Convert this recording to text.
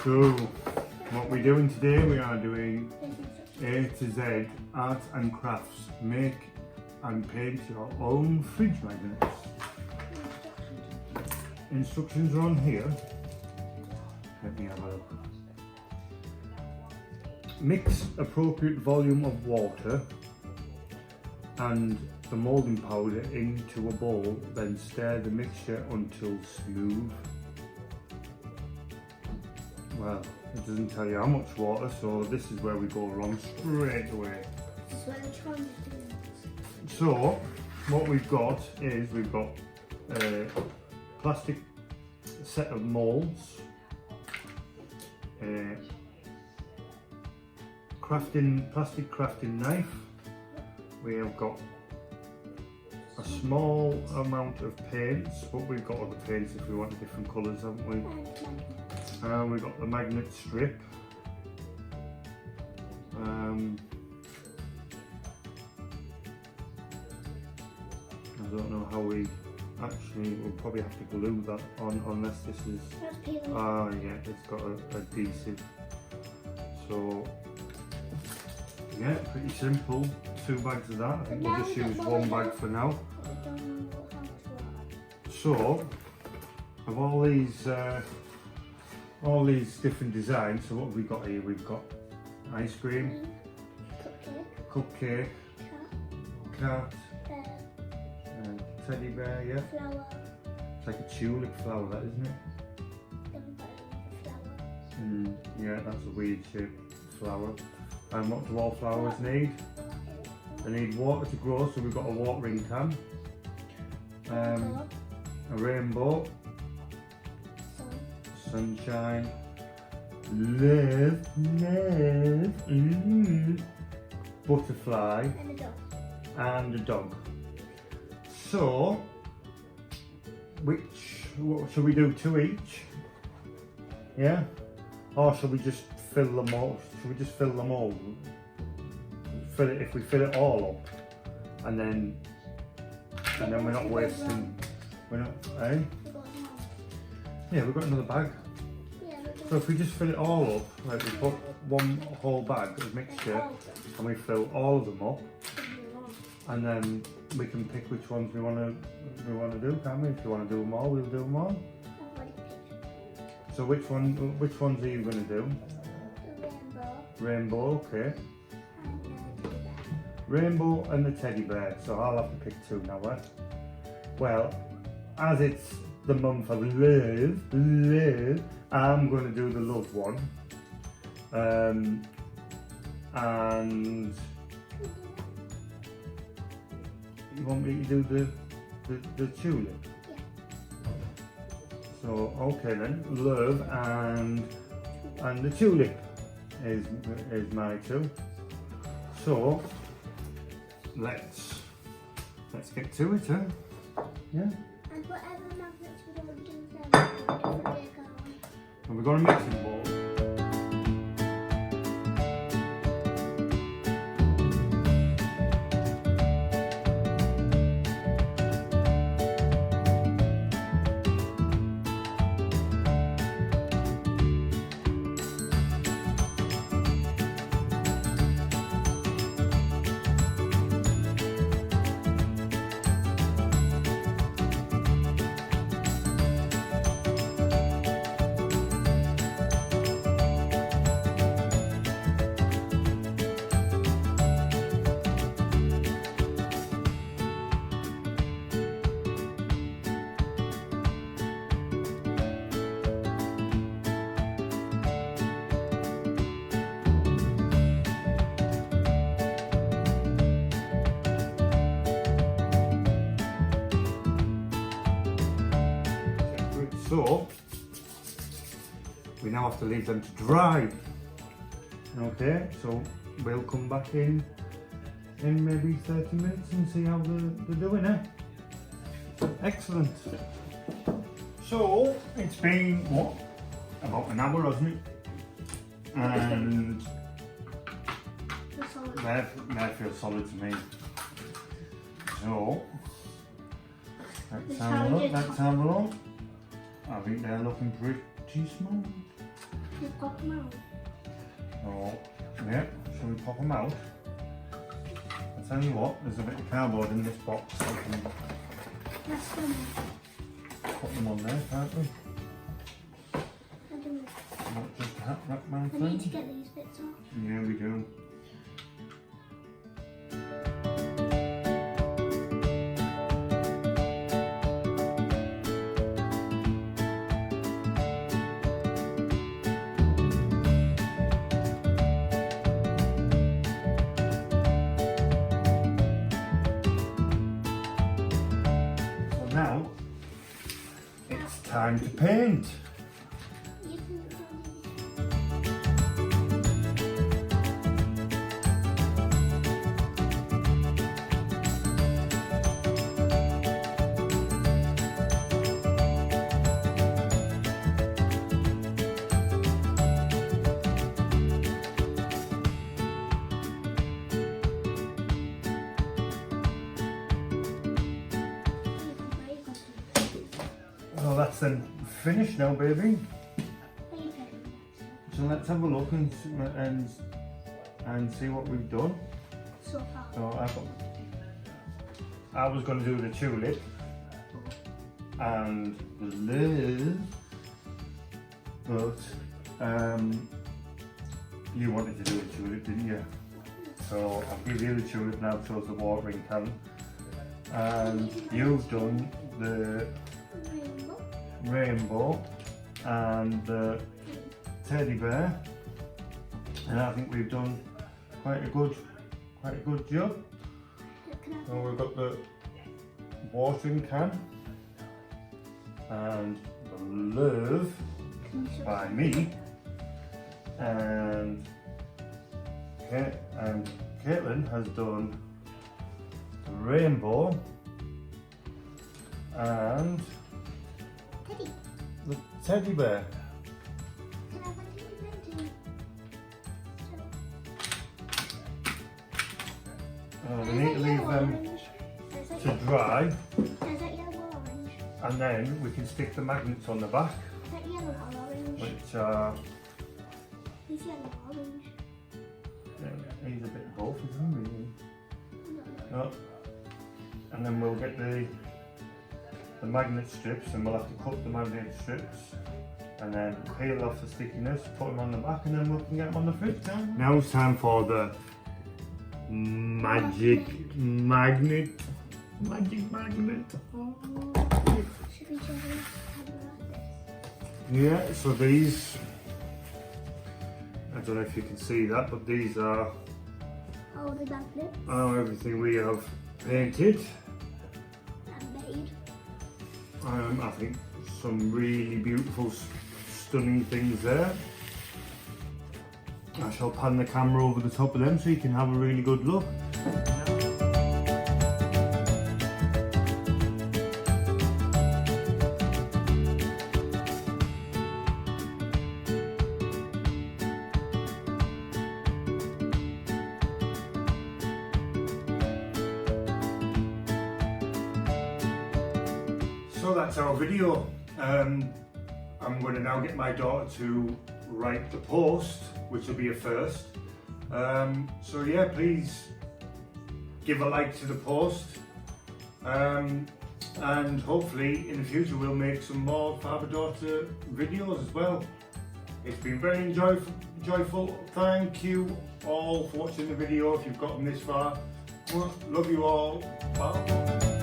So, what we're doing today, we are doing A to Z arts and crafts. Make and paint your own fridge magnets. Instructions are on here. Let me have a look. Mix appropriate volume of water and the moulding powder into a bowl, then stir the mixture until smooth. Well, it doesn't tell you how much water, so this is where we go wrong straight away. So, what we've got is we've got a plastic set of moulds, a plastic crafting knife. We have got a small amount of paints, but we've got other paints if we want different colours, haven't we? We've got the magnet strip. I don't know how we'll probably have to glue that on unless this is, yeah, it's got adhesive. So yeah, pretty simple, 2 bags of that. I think we'll just use 1 bag for now. So, of all these different designs, so what have we got here? We've got ice cream, cupcake, cat, teddy bear, yeah. Flower. It's like a tulip flower, that, isn't it? Yeah, that's a weird shaped flower. And what do all flowers need? They need water to grow, so we've got a watering can, a rainbow, sunshine, love, butterfly, and a dog. So, what should we do, 2 each? Yeah? Or should we just fill them all? Should we just fill them all? If we fill it all up, and then we're not wasting. We're not, eh? Yeah, we've got another bag. So if we just fill it all up, like we put 1 whole bag of mixture, and we fill all of them up, and then we can pick which ones we want to do, can't we? If you want to do them all, we'll do them all. So which ones are you going to do? Rainbow, okay. Rainbow and the teddy bear, so I'll have to pick 2 now, eh? Well, as it's the month of love, I'm going to do the love one. And you want me to do the tulip? Yeah. So, okay then, love and the tulip is my 2. So, let's get to it, huh? Yeah. And whatever magnets we don't do them, And we're going to mix them bowl. So, we now have to leave them to dry. Okay, so we'll come back in maybe 30 minutes and see how they're doing, eh? Excellent. So, it's been, what, about an hour, hasn't it? And they feel solid to me. So, let's have a look. I think they're looking pretty small. You pop them out. Oh, yeah, shall we pop them out? I'll tell you what, there's a bit of cardboard in this box, so we can That's them. put them on there, can't we? I don't know. Not just hat wrap I need to mounting. get these bits off. Yeah, we do. Now, it's time to paint. You can do Well, that's then finished now, baby. So let's have a look and see what we've done. so far. So I was going to do the tulip and the love, but you wanted to do the tulip, didn't you? So I'll give you the tulip now, so the watering can, and you've done the rainbow and the teddy bear, and I think we've done quite a good job. So we've got the watering can and the love by me, and Kaitlyn has done the rainbow and Teddy, the teddy bear. can I have a teddy bear too? We need to leave them to dry, Is that yellow or orange? and then we can stick the magnets on the back, Is that yellow or orange? which are Is yellow or orange? he's a bit of both, isn't he? No. Oh. And then we'll get the magnet strips, and we'll have to cut the magnet strips and then peel off the stickiness, put them on the back, and then we can get them on the fridge. Now it's time for the magic magnet. Magic magnet. Oh. Should we show them like this? Yeah, so these, I don't know if you can see that, but these are Oh, the magnets everything we have painted. and made. I think some really beautiful, stunning things there. I shall pan the camera over the top of them so you can have a really good look. So that's our video. I'm going to now get my daughter to write the post, which will be a first. So yeah, please give a like to the post, and hopefully in the future we'll make some more father-daughter videos as well. It's been very enjoyable. Thank you all for watching the video if you've gotten this far. Love you all. Bye.